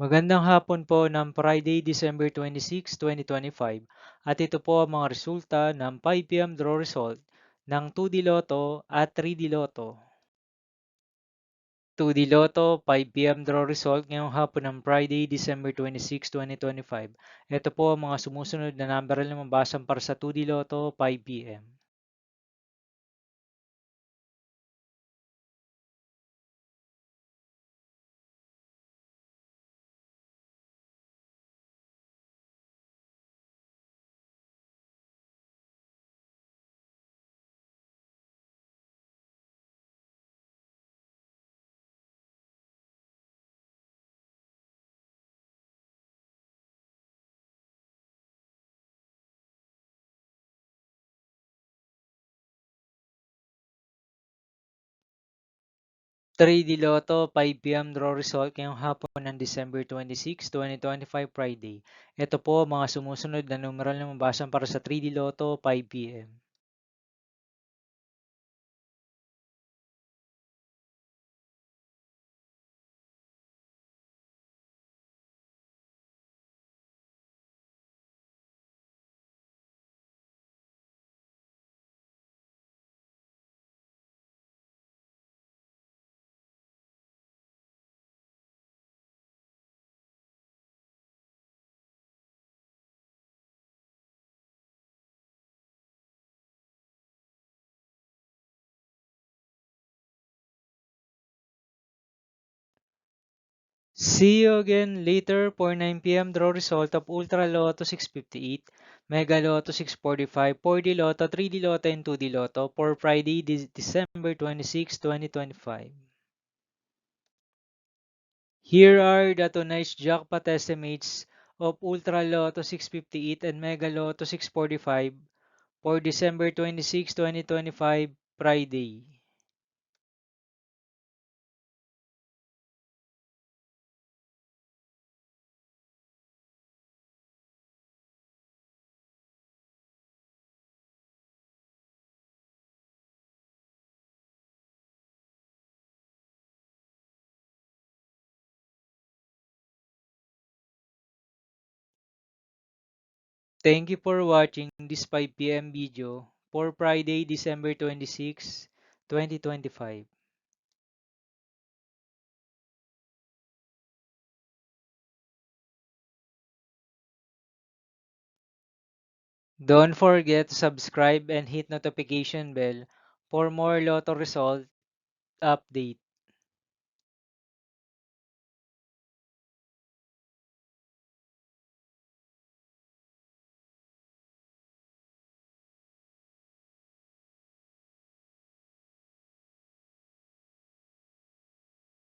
Magandang hapon po ng Friday, December 26, 2025 at ito po ang mga resulta ng 5 p.m. draw result ng 2D Lotto at 3D Lotto. 2D Lotto 5 p.m. draw result ngayong hapon ng Friday, December 26, 2025. Ito po ang mga sumusunod na number na mabasan para sa 2D Lotto 5 p.m. 3D Lotto 5 p.m. draw result ngayong hapon ng December 26, 2025 Friday. Ito po ang mga sumusunod na numeral na mabasan para sa 3D Lotto 5 p.m. 'See you again later for 9 p.m. draw result of Ultra Lotto 658, Mega Lotto 645, 4D Lotto, 3D Lotto, and 2D Lotto for Friday, December 26, 2025. Here are the tonight's jackpot estimates of Ultra Lotto 658 and Mega Lotto 645 for December 26, 2025, Friday. Thank you for watching this 5 p.m. video for Friday, December 26, 2025. Don't forget to subscribe and hit notification bell for more Lotto result update.